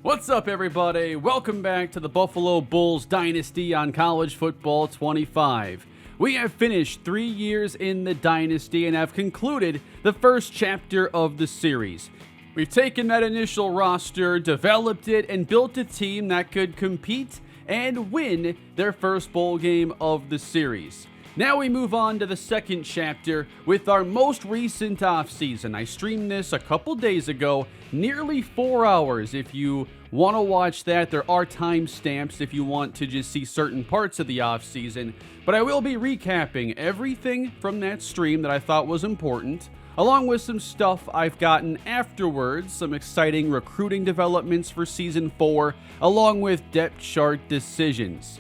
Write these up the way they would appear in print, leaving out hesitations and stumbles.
What's up, everybody? Welcome back to the Buffalo Bulls Dynasty on College Football 25. We have finished 3 years in the Dynasty and have concluded the first chapter of the series. We've taken that initial roster, developed it, and built a team that could compete and win their first bowl game of the series. Now we move on to the second chapter with our most recent offseason. I streamed this a couple days ago, nearly 4 hours. If you want to watch that, there are timestamps if you want to just see certain parts of the offseason. But I will be recapping everything from that stream that I thought was important, along with some stuff I've gotten afterwards, some exciting recruiting developments for Season 4, along with depth chart decisions.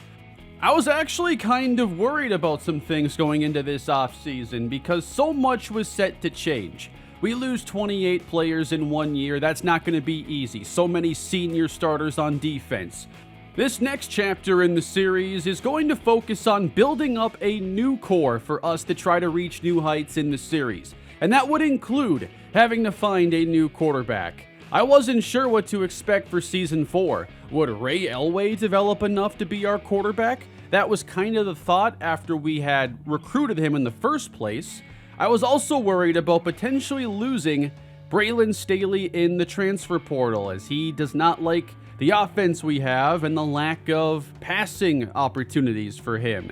I was actually kind of worried about some things going into this offseason because so much was set to change. We lose 28 players in 1 year. That's not going to be easy. So many senior starters on defense. This next chapter in the series is going to focus on building up a new core for us to try to reach new heights in the series. And that would include having to find a new quarterback. I wasn't sure what to expect for Season 4. Would Ray Elway develop enough to be our quarterback? That was kind of the thought after we had recruited him in the first place. I was also worried about potentially losing Braylon Staley in the transfer portal, as he does not like the offense we have and the lack of passing opportunities for him.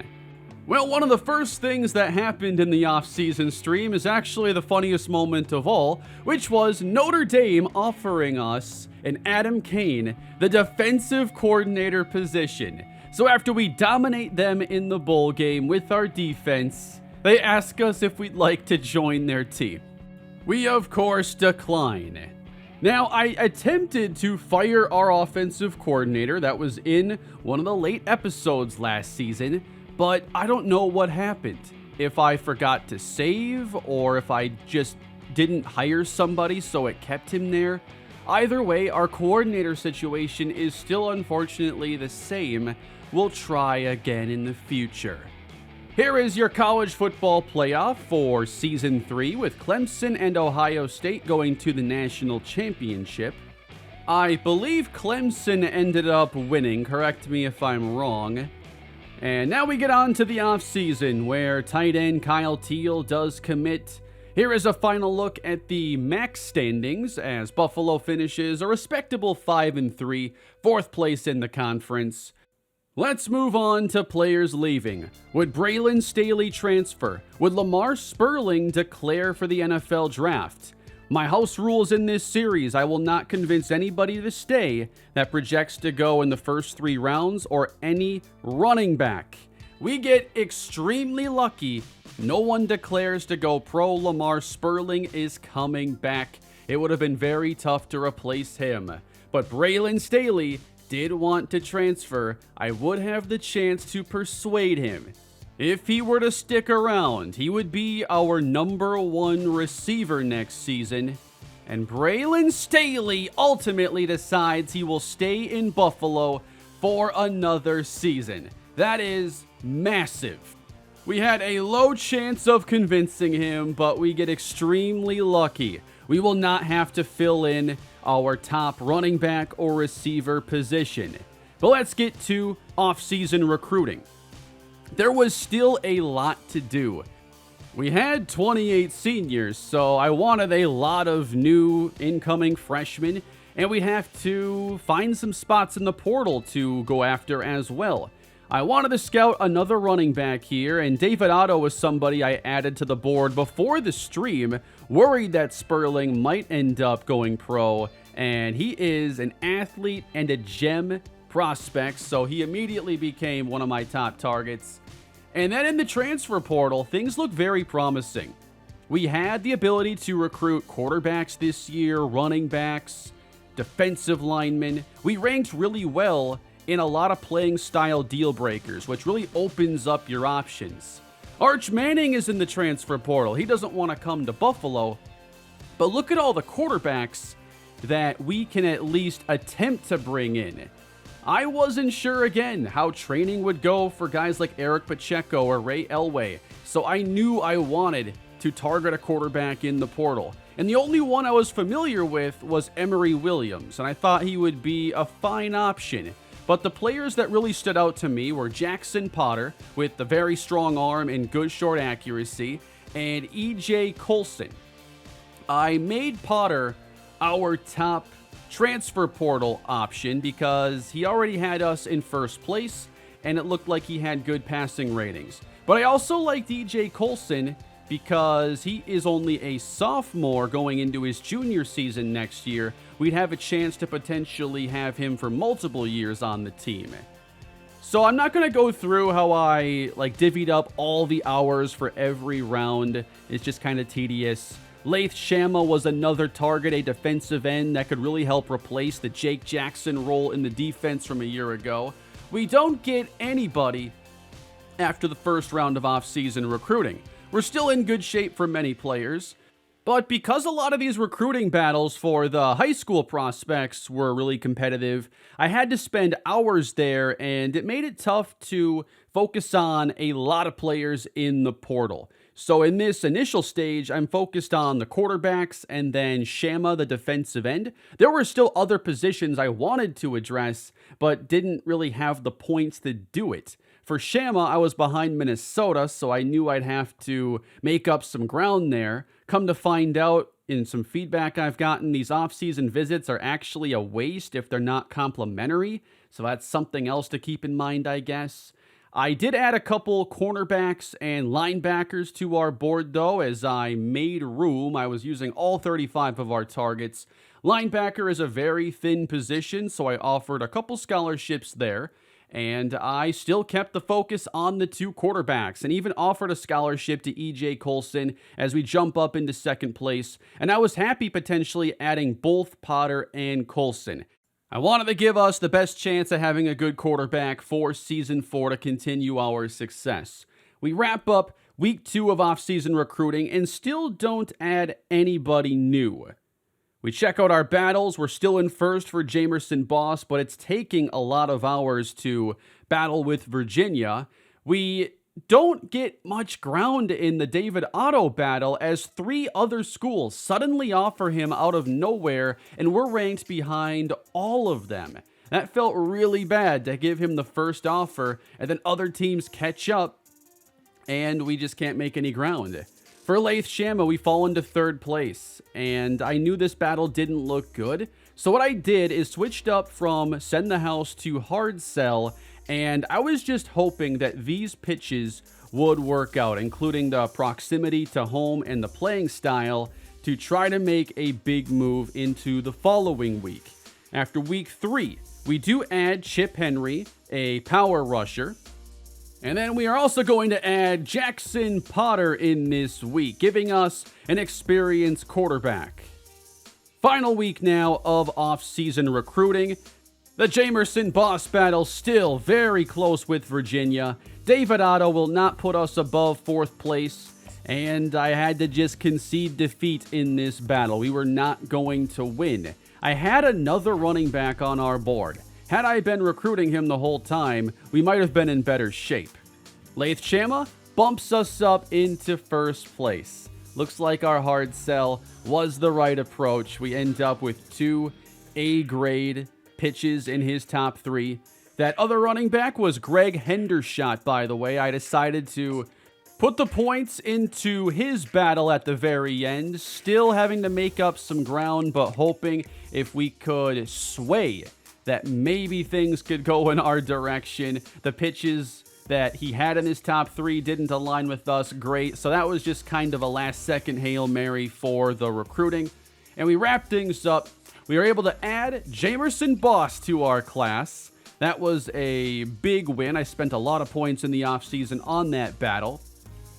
Well, one of the first things that happened in the offseason stream is actually the funniest moment of all, which was Notre Dame offering us an Adam Kane, the defensive coordinator position. So after we dominate them in the bowl game with our defense, they ask us if we'd like to join their team. We, of course, decline. Now, I attempted to fire our offensive coordinator that was in one of the late episodes last season, but I don't know what happened. If I forgot to save, or if I just didn't hire somebody so it kept him there. Either way, our coordinator situation is still unfortunately the same. We'll try again in the future. Here is your college football playoff for Season 3 with Clemson and Ohio State going to the national championship. I believe Clemson ended up winning, correct me if I'm wrong. And now we get on to the offseason, where tight end Kyle Teal does commit. Here is a final look at the MAC standings as Buffalo finishes a respectable 5-3, fourth place in the conference. Let's move on to players leaving. Would Braylon Staley transfer? Would Lamar Sperling declare for the NFL draft? My house rules in this series: I will not convince anybody to stay that projects to go in the first 3 rounds or any running back. We get extremely lucky. No one declares to go pro. Lamar Sperling is coming back. It would have been very tough to replace him. But Braylon Staley did want to transfer. I would have the chance to persuade him. If he were to stick around, he would be our number 1 receiver next season. And Braylon Staley ultimately decides he will stay in Buffalo for another season. That is massive. We had a low chance of convincing him, but we get extremely lucky. We will not have to fill in our top running back or receiver position. But let's get to off-season recruiting. There was still a lot to do. We had 28 seniors, so I wanted a lot of new incoming freshmen, and we'd have to find some spots in the portal to go after as well. I wanted to scout another running back here, and David Otto was somebody I added to the board before the stream, worried that Sperling might end up going pro, and he is an athlete and a gem prospect, so he immediately became one of my top targets. And then in the transfer portal, things look very promising. We had the ability to recruit quarterbacks this year, running backs, defensive linemen. We ranked really well in a lot of playing style deal breakers, which really opens up your options. Arch Manning is in the transfer portal. He doesn't want to come to Buffalo, but look at all the quarterbacks that we can at least attempt to bring in. I wasn't sure again how training would go for guys like Eric Pacheco or Ray Elway, so I knew I wanted to target a quarterback in the portal. And the only one I was familiar with was Emory Williams, and I thought he would be a fine option. But the players that really stood out to me were Jackson Potter, with a very strong arm and good short accuracy, and E.J. Colson. I made Potter our top transfer portal option because he already had us in first place, and it looked like he had good passing ratings. But I also liked E.J. Colson because he is only a sophomore going into his junior season next year. We'd have a chance to potentially have him for multiple years on the team. So I'm not going to go through how I divvied up all the hours for every round. It's just kind of tedious. Laith Shama was another target, a defensive end that could really help replace the Jake Jackson role in the defense from a year ago. We don't get anybody after the first round of off-season recruiting. We're still in good shape for many players, but because a lot of these recruiting battles for the high school prospects were really competitive, I had to spend hours there, and it made it tough to focus on a lot of players in the portal. So in this initial stage, I'm focused on the quarterbacks and then Shama, the defensive end. There were still other positions I wanted to address, but didn't really have the points to do it. For Shama, I was behind Minnesota, so I knew I'd have to make up some ground there. Come to find out, in some feedback I've gotten, these off-season visits are actually a waste if they're not complimentary, so that's something else to keep in mind, I guess. I did add a couple cornerbacks and linebackers to our board, though, as I made room. I was using all 35 of our targets. Linebacker is a very thin position, so I offered a couple scholarships there. And I still kept the focus on the two quarterbacks and even offered a scholarship to E.J. Colson as we jump up into second place. And I was happy potentially adding both Potter and Colson. I wanted to give us the best chance of having a good quarterback for Season 4 to continue our success. We wrap up Week 2 of off-season recruiting and still don't add anybody new. We check out our battles. We're still in first for Jamerson Boss, but it's taking a lot of hours to battle with Virginia. We don't get much ground in the David Otto battle as 3 other schools suddenly offer him out of nowhere, and we're ranked behind all of them. That felt really bad to give him the first offer, and then other teams catch up, and we just can't make any ground. For Laith Shama, we fall into third place, and I knew this battle didn't look good. So what I did is switched up from Send the House to Hard Sell, and I was just hoping that these pitches would work out, including the proximity to home and the playing style, to try to make a big move into the following week. After week 3, we do add Chip Henry, a power rusher. And then we are also going to add Jackson Potter in this week, giving us an experienced quarterback. Final week now of off-season recruiting. The Jamerson Boss battle still very close with Virginia. David Otto will not put us above 4th place, and I had to just concede defeat in this battle. We were not going to win. I had another running back on our board. Had I been recruiting him the whole time, we might have been in better shape. Laith Shama bumps us up into first place. Looks like our hard sell was the right approach. We end up with 2 A-grade pitches in his top 3. That other running back was Greg Hendershot, by the way. I decided to put the points into his battle at the very end, still having to make up some ground, but hoping if we could sway that maybe things could go in our direction. The pitches that he had in his top 3 didn't align with us great, so that was just kind of a last-second Hail Mary for the recruiting. And we wrap things up. We were able to add Jamerson Boss to our class. That was a big win. I spent a lot of points in the offseason on that battle.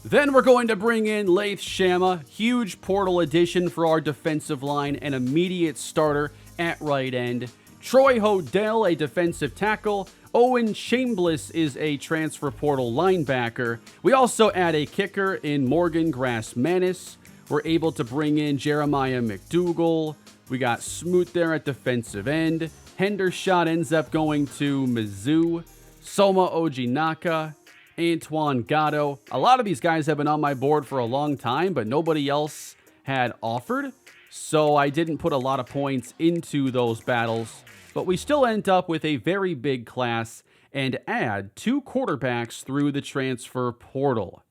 Then we're going to bring in Laith Shama, huge portal addition for our defensive line, an immediate starter at right end. Troy Hodell, a defensive tackle. Owen Chambliss is a transfer portal linebacker. We also add a kicker in Morgan Grass-Manis. We're able to bring in Jeremiah McDougal. We got Smoot there at defensive end. Hendershot ends up going to Mizzou. Soma Ojinaka, Antoine Gatto. A lot of these guys have been on my board for a long time, but nobody else had offered. so I didn't put a lot of points into those battles, but we still end up with a very big class and add 2 quarterbacks through the transfer portal.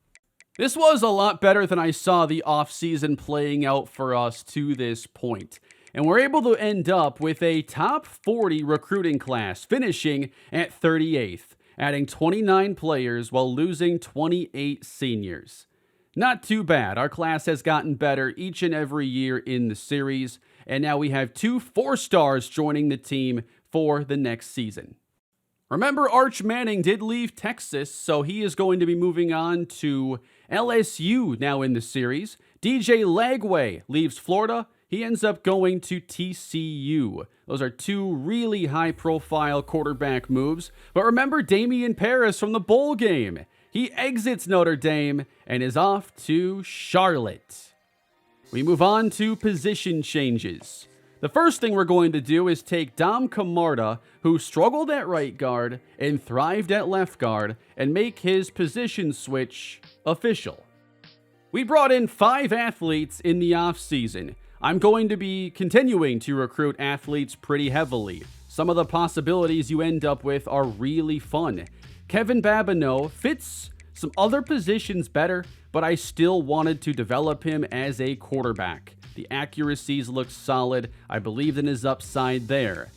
This was a lot better than I saw the offseason playing out for us to this point. And we're able to end up with a top 40 recruiting class, finishing at 38th, adding 29 players while losing 28 seniors. Not too bad. Our class has gotten better each and every year in the series, and now we have 2 4-stars joining the team for the next season. Remember, Arch Manning did leave Texas, so he is going to be moving on to LSU now in the series. DJ Lagway leaves Florida. He ends up going to TCU. Those are 2 really high-profile quarterback moves. But remember Damian Paris from the bowl game. He exits Notre Dame and is off to Charlotte. We move on to position changes. The first thing we're going to do is take Dom Camarda, who struggled at right guard and thrived at left guard, and make his position switch official. We brought in 5 athletes in the offseason. I'm going to be continuing to recruit athletes pretty heavily. Some of the possibilities you end up with are really fun. Kevin Babineau fits some other positions better, but I still wanted to develop him as a quarterback. The accuracies look solid. I believed in his upside there.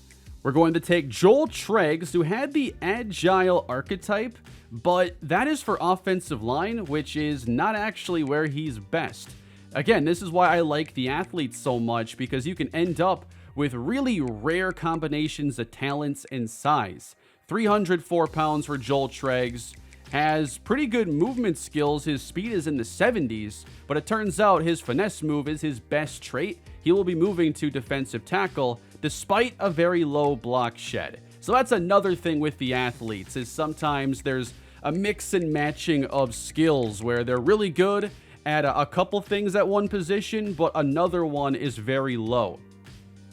We're going to take Joel Treggs, who had the agile archetype, but that is for offensive line, which is not actually where he's best. Again, this is why I like the athletes so much, because you can end up with really rare combinations of talents and size. 304 pounds for Joel Treggs. Has pretty good movement skills. His speed is in the 70s, but it turns out his finesse move is his best trait. He will be moving to defensive tackle despite a very low block shed. So that's another thing with the athletes, is sometimes there's a mix and matching of skills where they're really good at a couple things at one position, but another one is very low.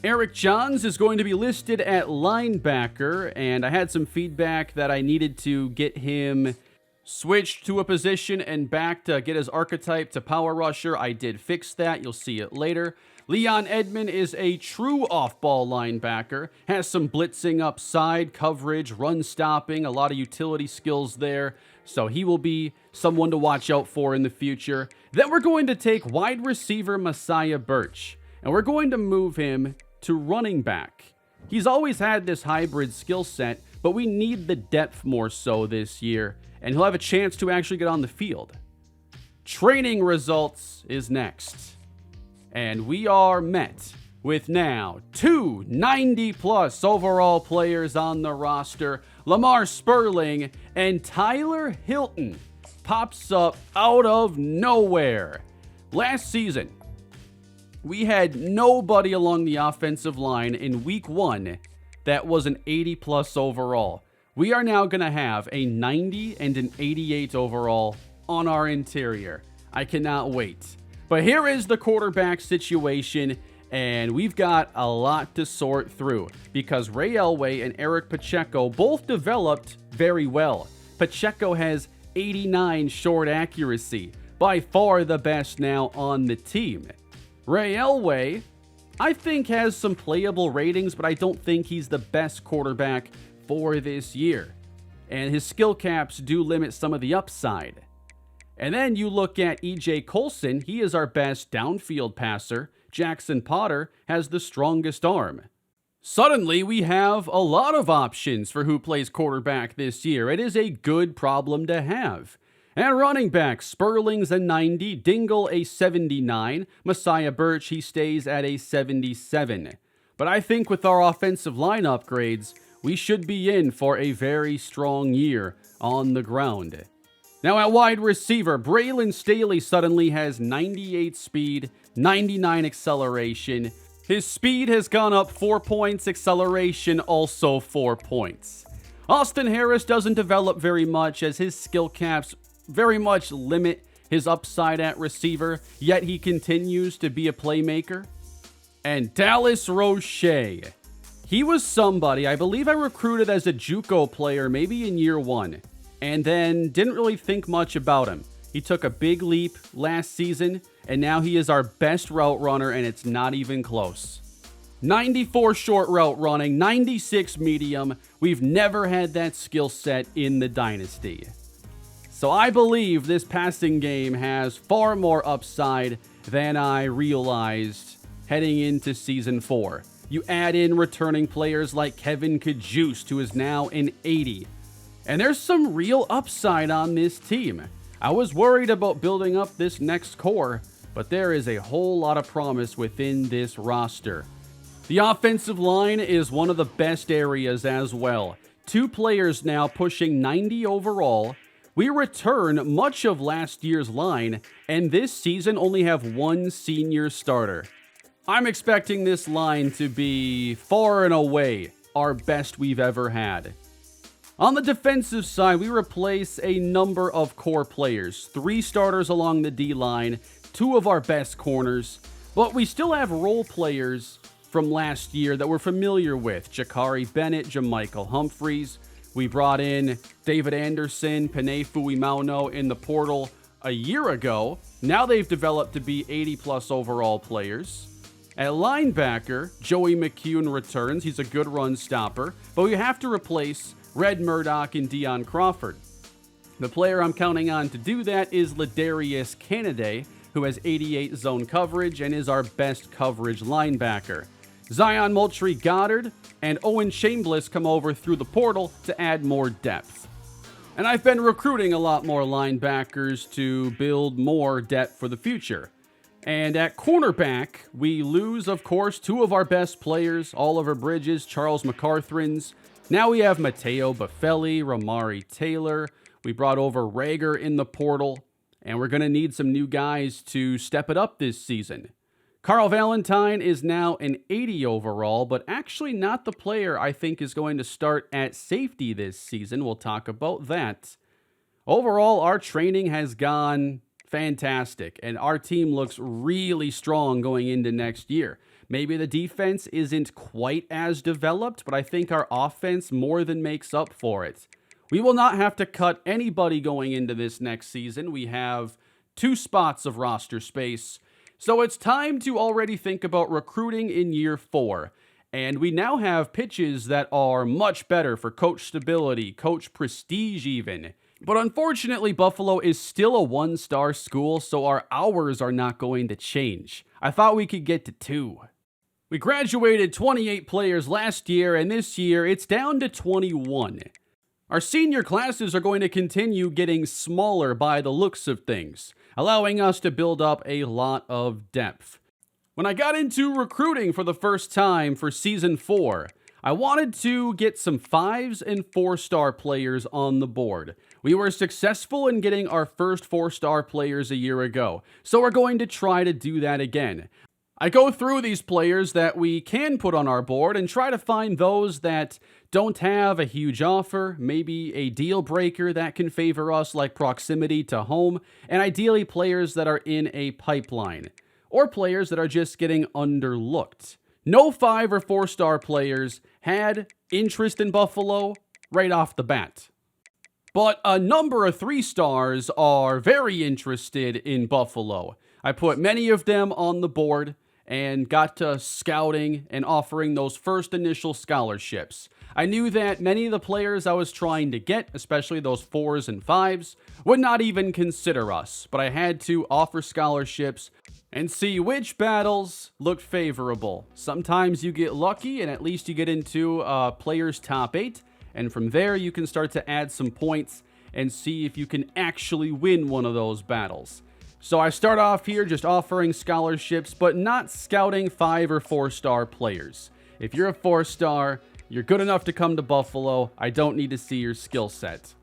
Eric Johns is going to be listed at linebacker, and I had some feedback that I needed to get him switched to a position and back to get his archetype to power rusher. I did fix that. You'll see it later. Leon Edmond is a true off-ball linebacker, has some blitzing upside, coverage, run stopping, a lot of utility skills there, so he will be someone to watch out for in the future. Then we're going to take wide receiver Messiah Birch, and we're going to move him to running back. He's always had this hybrid skill set, but we need the depth more so this year, and he'll have a chance to actually get on the field. Training results is next. And we are met with now 2 90-plus overall players on the roster. Lamar Sperling and Tyler Hilton pops up out of nowhere. Last season, we had nobody along the offensive line in week 1 that was an 80-plus overall. We are now going to have a 90 and an 88 overall on our interior. I cannot wait. But here is the quarterback situation, and we've got a lot to sort through because Ray Elway and Eric Pacheco both developed very well. Pacheco has 89 short accuracy, by far the best now on the team. Ray Elway, I think, has some playable ratings, but I don't think he's the best quarterback for this year. And his skill caps do limit some of the upside. And then you look at E.J. Colson, he is our best downfield passer. Jackson Potter has the strongest arm. Suddenly, we have a lot of options for who plays quarterback this year. It is a good problem to have. At running back, Sperling's a 90, Dingle a 79, Messiah Birch, he stays at a 77. But I think with our offensive line upgrades, we should be in for a very strong year on the ground. Now at wide receiver, Braylon Staley suddenly has 98 speed, 99 acceleration. His speed has gone up 4 points, acceleration also 4 points. Austin Harris doesn't develop very much as his skill caps very much limit his upside at receiver, yet he continues to be a playmaker. And Dallas Roche. He was somebody I believe I recruited as a JUCO player maybe in year 1. And then didn't really think much about him. He took a big leap last season, and now he is our best route runner, and it's not even close. 94 short route running, 96 medium. We've never had that skill set in the Dynasty. So I believe this passing game has far more upside than I realized heading into Season 4. You add in returning players like Kevin Kajust, who is now an 80. And there's some real upside on this team. I was worried about building up this next core, but there is a whole lot of promise within this roster. The offensive line is one of the best areas as well. 2 players now pushing 90 overall. We return much of last year's line, and this season only have 1 senior starter. I'm expecting this line to be far and away our best we've ever had. On the defensive side, we replace a number of core players. 3 starters along the D-line, 2 of our best corners, but we still have role players from last year that we're familiar with. Jakari Bennett, Jermichael Humphreys. We brought in David Anderson, Penei Fuimauno in the portal a year ago. Now they've developed to be 80-plus overall players. At linebacker, Joey McCune returns. He's a good run stopper, but we have to replace Red Murdoch and Deion Crawford. The player I'm counting on to do that is Ladarius Kennedy, who has 88 zone coverage and is our best coverage linebacker. Zion Moultrie-Goddard and Owen Chambliss come over through the portal to add more depth. And I've been recruiting a lot more linebackers to build more depth for the future. And at cornerback, we lose, of course, 2 of our best players, Oliver Bridges, Charles McCarthrins. Now we have Mateo Buffelli, Ramari Taylor. We brought over Rager in the portal, and we're going to need some new guys to step it up this season. Carl Valentine is now an 80 overall, but actually not the player I think is going to start at safety this season. We'll talk about that. Overall, our training has gone fantastic, and our team looks really strong going into next year. Maybe the defense isn't quite as developed, but I think our offense more than makes up for it. We will not have to cut anybody going into this next season. We have 2 spots of roster space. So it's time to already think about recruiting in year 4. And we now have pitches that are much better for coach stability, coach prestige even. But unfortunately, Buffalo is still a 1-star school, so our hours are not going to change. I thought we could get to 2. We graduated 28 players last year, and this year it's down to 21. Our senior classes are going to continue getting smaller by the looks of things, allowing us to build up a lot of depth. When I got into recruiting for the first time for Season 4, I wanted to get some 5s and 4-star players on the board. We were successful in getting our first 4-star players a year ago, so we're going to try to do that again. I go through these players that we can put on our board and try to find those that don't have a huge offer, maybe a deal breaker that can favor us like proximity to home, and ideally players that are in a pipeline, or players that are just getting underlooked. No 5 or 4-star players had interest in Buffalo right off the bat. But a number of 3-stars are very interested in Buffalo. I put many of them on the board and got to scouting and offering those first initial scholarships. I knew that many of the players I was trying to get, especially those 4s and 5s, would not even consider us, but I had to offer scholarships and see which battles looked favorable. Sometimes you get lucky and at least you get into a player's top 8, and from there you can start to add some points and see if you can actually win one of those battles. So I start off here just offering scholarships, but not scouting 5 or 4-star players. If you're a 4-star, you're good enough to come to Buffalo. I don't need to see your skill set.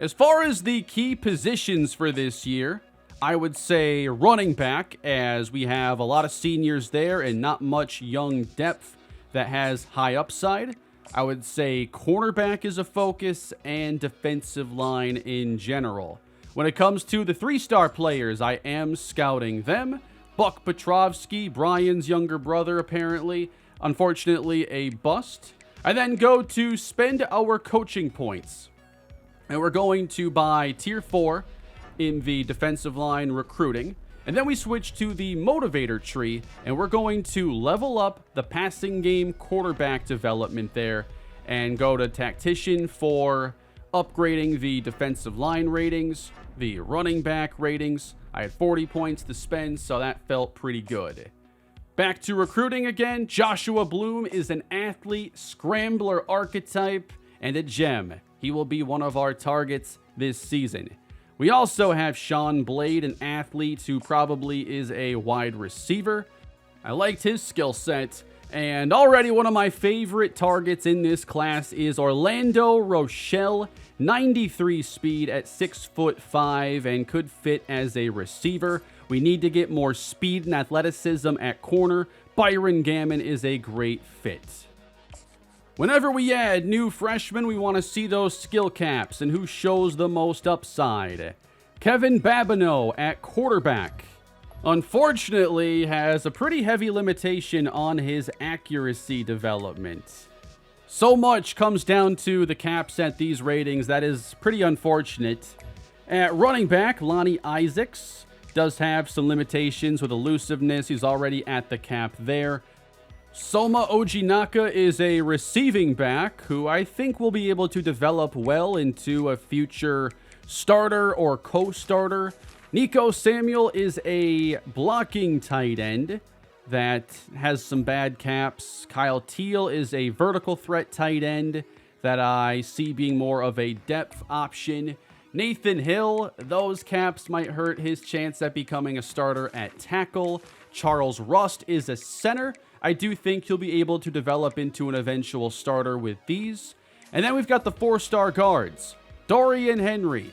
As far as the key positions for this year, I would say running back, as we have a lot of seniors there and not much young depth that has high upside. I would say cornerback is a focus and defensive line in general. When it comes to the 3-star players, I am scouting them. Buck Petrovsky, Brian's younger brother apparently, unfortunately a bust. I then go to spend our coaching points. And we're going to buy Tier 4 in the defensive line recruiting. And then we switch to the motivator tree, and we're going to level up the passing game quarterback development there and go to tactician for upgrading the defensive line ratings, the running back ratings. I had 40 points to spend, so that felt pretty good. Back to recruiting again. Joshua Bloom is an athlete, scrambler archetype, and a gem. He will be one of our targets this season. We also have Sean Blade, an athlete who probably is a wide receiver. I liked his skill set. And already one of my favorite targets in this class is Orlando Rochelle, 93 speed at 6'5" and could fit as a receiver. We need to get more speed and athleticism at corner. Byron Gammon is a great fit. Whenever we add new freshmen, we want to see those skill caps and who shows the most upside. Kevin Babineau at quarterback, unfortunately, has a pretty heavy limitation on his accuracy development. So much comes down to the caps at these ratings. That is pretty unfortunate. At running back, Lonnie Isaacs does have some limitations with elusiveness. He's already at the cap there. Soma Ojinaka is a receiving back who I think will be able to develop well into a future starter or co-starter. Nico Samuel is a blocking tight end that has some bad caps. Kyle Teal is a vertical threat tight end that I see being more of a depth option. Nathan Hill, those caps might hurt his chance at becoming a starter at tackle. Charles Rust is a center. I do think he'll be able to develop into an eventual starter with these. And then we've got the 4-star guards. Dorian Henry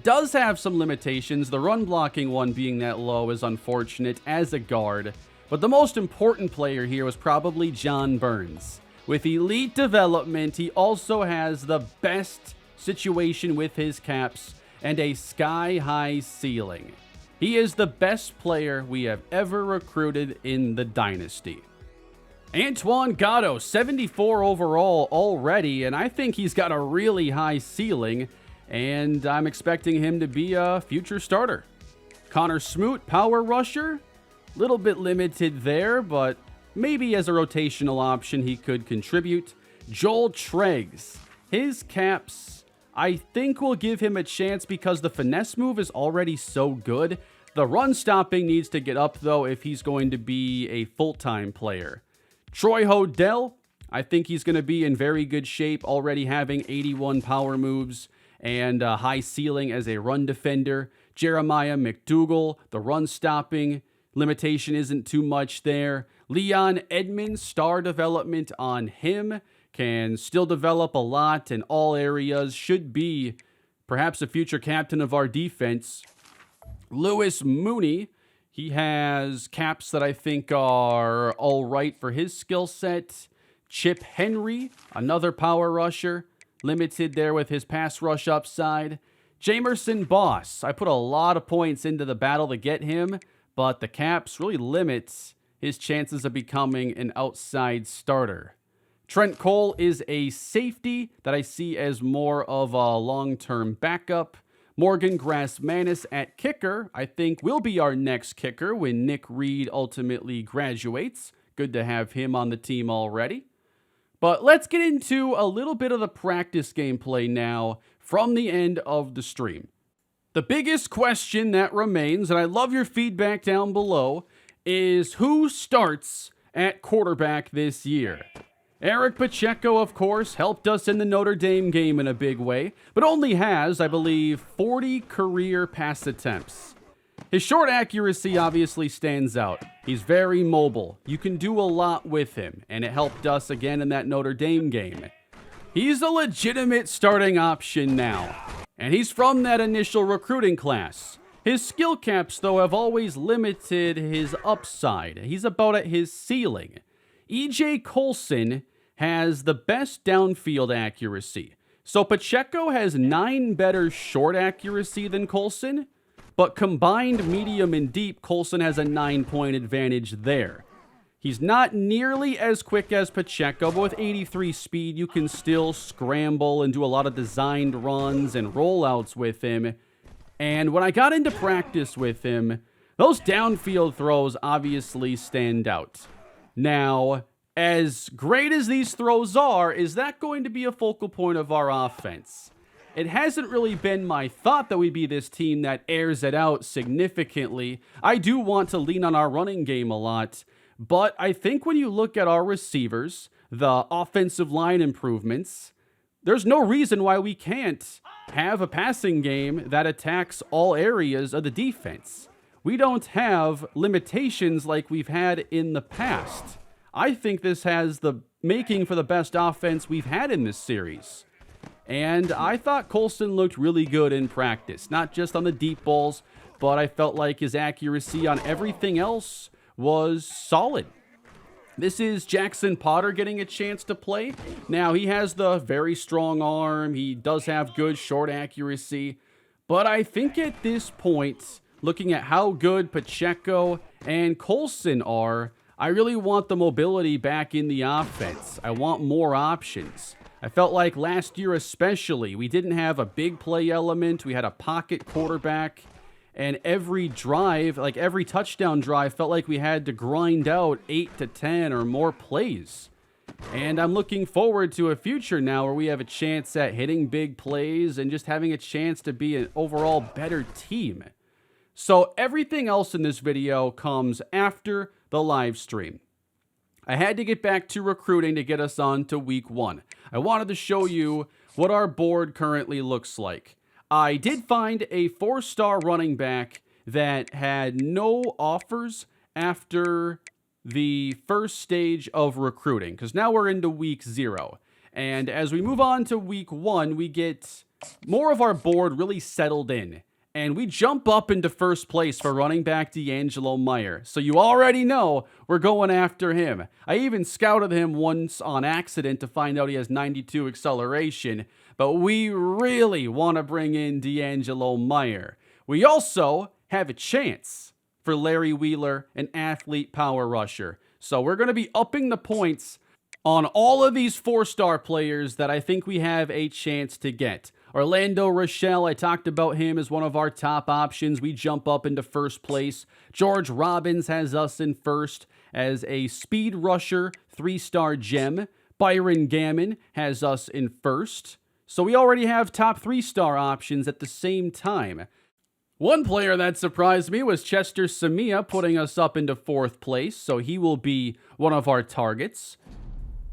does have some limitations. The run blocking one being that low is unfortunate as a guard. But the most important player here was probably John Burns. With elite development, he also has the best situation with his caps and a sky-high ceiling. He is the best player we have ever recruited in the Dynasty. Antoine Gatto, 74 overall already, and I think he's got a really high ceiling, and I'm expecting him to be a future starter. Connor Smoot, power rusher, little bit limited there, but maybe as a rotational option he could contribute. Joel Treggs, his caps I think will give him a chance because the finesse move is already so good. The run stopping needs to get up though if he's going to be a full-time player. Troy Hodell, I think he's going to be in very good shape, already having 81 power moves and a high ceiling as a run defender. Jeremiah McDougal, the run stopping limitation isn't too much there. Leon Edmonds, star development on him. Can still develop a lot in all areas. Should be perhaps a future captain of our defense. Lewis Mooney, he has caps that I think are all right for his skill set. Chip Henry, another power rusher. Limited there with his pass rush upside. Jamerson Boss, I put a lot of points into the battle to get him, but the caps really limits his chances of becoming an outside starter. Trent Cole is a safety that I see as more of a long-term backup. Morgan Grass-Manis at kicker, I think will be our next kicker when Nick Reed ultimately graduates. Good to have him on the team already. But let's get into a little bit of the practice gameplay now from the end of the stream. The biggest question that remains, and I love your feedback down below, is who starts at quarterback this year? Eric Pacheco, of course, helped us in the Notre Dame game in a big way, but only has, I believe, 40 career pass attempts. His short accuracy obviously stands out. He's very mobile. You can do a lot with him, and it helped us again in that Notre Dame game. He's a legitimate starting option now, and he's from that initial recruiting class. His skill caps, though, have always limited his upside. He's about at his ceiling. E.J. Colson has the best downfield accuracy. So Pacheco has 9 better short accuracy than Colson, but combined medium and deep, Colson has a 9-point advantage there. He's not nearly as quick as Pacheco, but with 83 speed, you can still scramble and do a lot of designed runs and rollouts with him. And when I got into practice with him, those downfield throws obviously stand out. Now, as great as these throws are, is that going to be a focal point of our offense? It hasn't really been my thought that we'd be this team that airs it out significantly. I do want to lean on our running game a lot, but I think when you look at our receivers, the offensive line improvements, there's no reason why we can't have a passing game that attacks all areas of the defense. We don't have limitations like we've had in the past. I think this has the making for the best offense we've had in this series. And I thought Colston looked really good in practice, not just on the deep balls, but I felt like his accuracy on everything else was solid. This is Jackson Potter getting a chance to play. Now, he has the very strong arm. He does have good short accuracy. But I think at this point, looking at how good Pacheco and Colston are, I really want the mobility back in the offense. I want more options. I felt like last year especially, we didn't have a big play element. We had a pocket quarterback. And every drive, like every touchdown drive, felt like we had to grind out 8 to 10 or more plays. And I'm looking forward to a future now where we have a chance at hitting big plays and just having a chance to be an overall better team. So everything else in this video comes after the live stream. I had to get back to recruiting to get us on to week 1. I wanted to show you what our board currently looks like. I did find a 4-star running back that had no offers after the first stage of recruiting, because now we're into week 0. And as we move on to week 1, we get more of our board really settled in. And we jump up into first place for running back D'Angelo Meyer. So you already know we're going after him. I even scouted him once on accident to find out he has 92 acceleration. But we really want to bring in D'Angelo Meyer. We also have a chance for Larry Wheeler, an athlete power rusher. So we're going to be upping the points on all of these 4-star players that I think we have a chance to get. Orlando Rochelle, I talked about him as one of our top options. We jump up into first place. George Robbins has us in first as a speed rusher, 3-star gem. Byron Gammon has us in first. So we already have top 3-star options at the same time. One player that surprised me was Chester Samia, putting us up into 4th place, so he will be one of our targets.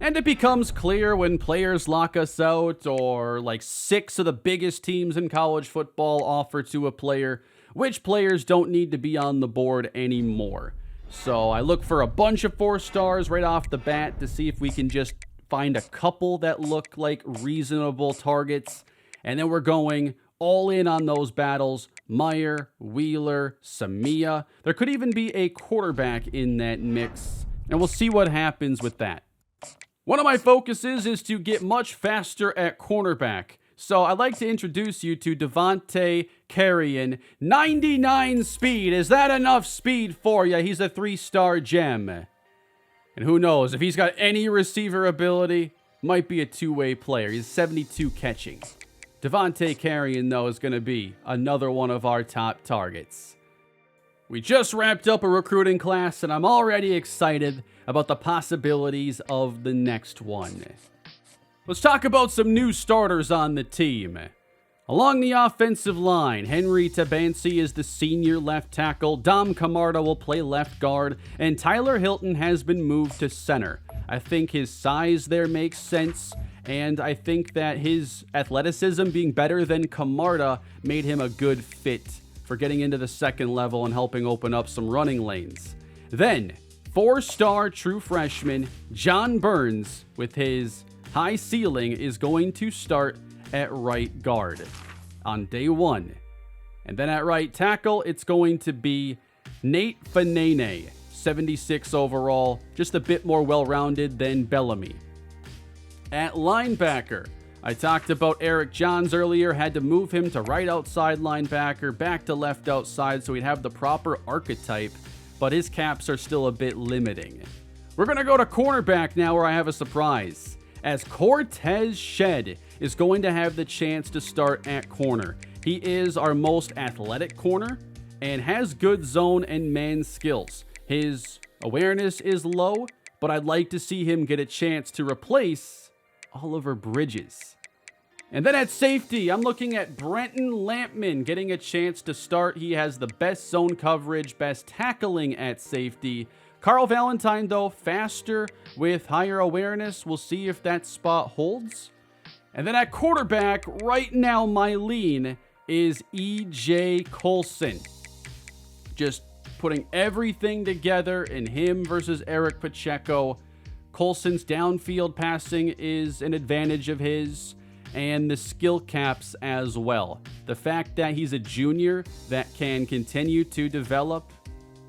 And it becomes clear when players lock us out, or like 6 of the biggest teams in college football offer to a player, which players don't need to be on the board anymore. So I look for a bunch of 4 stars right off the bat to see if we can just find a couple that look like reasonable targets. And then we're going all in on those battles. Meyer, Wheeler, Samia. There could even be a quarterback in that mix. And we'll see what happens with that. One of my focuses is to get much faster at cornerback. So I'd like to introduce you to Devontae Carrion. 99 speed. Is that enough speed for you? He's a 3-star gem. And who knows, if he's got any receiver ability, might be a 2-way player. He's 72 catching. Devontae Carrion, though, is going to be another one of our top targets. We just wrapped up a recruiting class, and I'm already excited about the possibilities of the next one. Let's talk about some new starters on the team. Along the offensive line, Henry Tabansi is the senior left tackle, Dom Camarda will play left guard, and Tyler Hilton has been moved to center. I think his size there makes sense, and I think that his athleticism being better than Camarda made him a good fit for getting into the second level and helping open up some running lanes. Then, 4-star true freshman John Burns, with his high ceiling, is going to start at right guard on day 1. And then at right tackle, it's going to be Nate Fanene, 76 overall, just a bit more well-rounded than Bellamy. At linebacker, I talked about Eric Johns earlier, had to move him to right outside linebacker, back to left outside so he'd have the proper archetype, but his caps are still a bit limiting. We're going to go to cornerback now, where I have a surprise, as Cortez Shedd is going to have the chance to start at corner. He is our most athletic corner, and has good zone and man skills. His awareness is low, but I'd like to see him get a chance to replace Oliver Bridges. And then at safety, I'm looking at Brenton Lampman getting a chance to start. He has the best zone coverage, best tackling at safety. Carl Valentine, though, faster with higher awareness. We'll see if that spot holds. And then at quarterback, right now my lean is E.J. Colson. Just putting everything together in him versus Eric Pacheco. Colson's downfield passing is an advantage of his, and the skill caps as well. The fact that he's a junior that can continue to develop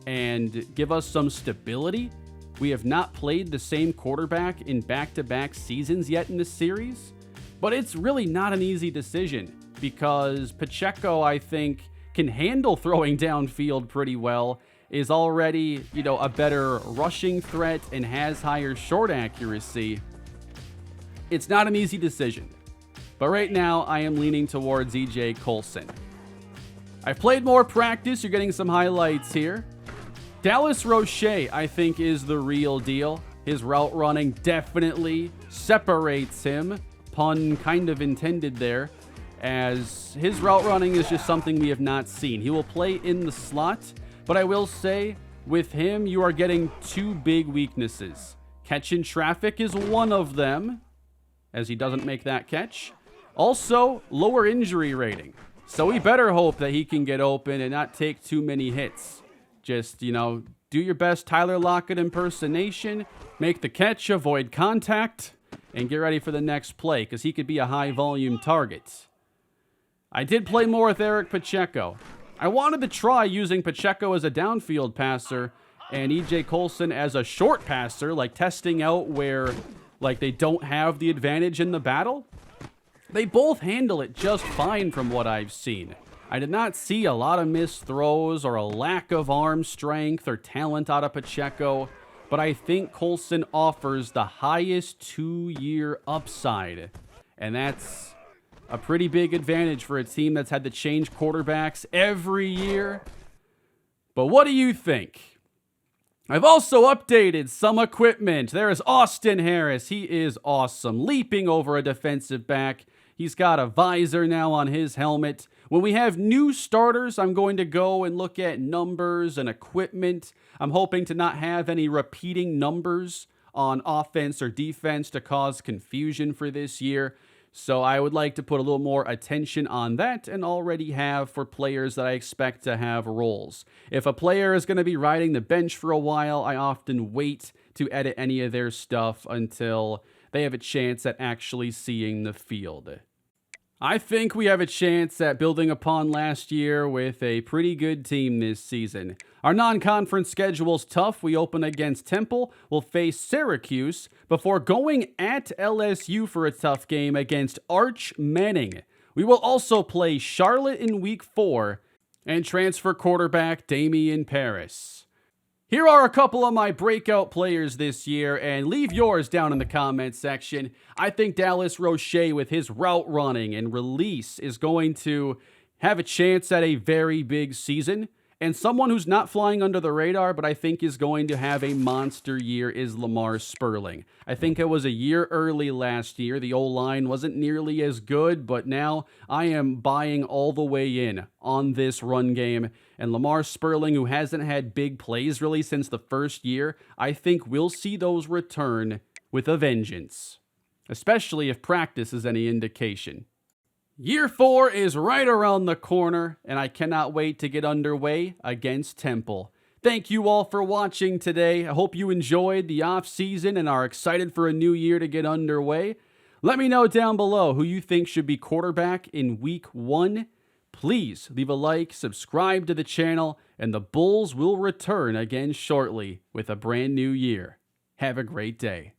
and give us some stability. We have not played the same quarterback in back-to-back seasons yet in this series, but it's really not an easy decision because Pacheco, I think, can handle throwing downfield pretty well, is already, a better rushing threat and has higher short accuracy. It's not an easy decision, but right now I am leaning towards E.J. Colson. I've played more practice. You're getting some highlights here. Dallas Roche, I think, is the real deal. His route running definitely separates him. Pun kind of intended there, as his route running is just something we have not seen. He will play in the slot, but I will say, with him, you are getting two big weaknesses. Catch in traffic is one of them, as he doesn't make that catch. Also, lower injury rating. So we better hope that he can get open and not take too many hits. Just, do your best Tyler Lockett impersonation, make the catch, avoid contact, and get ready for the next play, because he could be a high-volume target. I did play more with Eric Pacheco. I wanted to try using Pacheco as a downfield passer and E.J. Colson as a short passer, like testing out where, they don't have the advantage in the battle. They both handle it just fine from what I've seen. I did not see a lot of missed throws or a lack of arm strength or talent out of Pacheco, but I think Colson offers the highest 2-year upside, and that's a pretty big advantage for a team that's had to change quarterbacks every year. But what do you think? I've also updated some equipment. There is Austin Harris. He is awesome, leaping over a defensive back. He's got a visor now on his helmet. When we have new starters, I'm going to go and look at numbers and equipment. I'm hoping to not have any repeating numbers on offense or defense to cause confusion for this year. So I would like to put a little more attention on that and already have for players that I expect to have roles. If a player is going to be riding the bench for a while, I often wait to edit any of their stuff until they have a chance at actually seeing the field. I think we have a chance at building upon last year with a pretty good team this season. Our non-conference schedule's tough. We open against Temple. We'll face Syracuse before going at LSU for a tough game against Arch Manning. We will also play Charlotte in Week 4 and transfer quarterback Damian Paris. Here are a couple of my breakout players this year, and leave yours down in the comments section. I think Dallas Roche, with his route running and release, is going to have a chance at a very big season. And someone who's not flying under the radar, but I think is going to have a monster year, is Lamar Sperling. I think it was a year early last year. The O-line wasn't nearly as good, but now I am buying all the way in on this run game. And Lamar Sperling, who hasn't had big plays really since the first year, I think we'll see those return with a vengeance, especially if practice is any indication. Year 4 is right around the corner, and I cannot wait to get underway against Temple. Thank you all for watching today. I hope you enjoyed the off-season and are excited for a new year to get underway. Let me know down below who you think should be quarterback in Week 1. Please leave a like, subscribe to the channel, and the Bulls will return again shortly with a brand new year. Have a great day.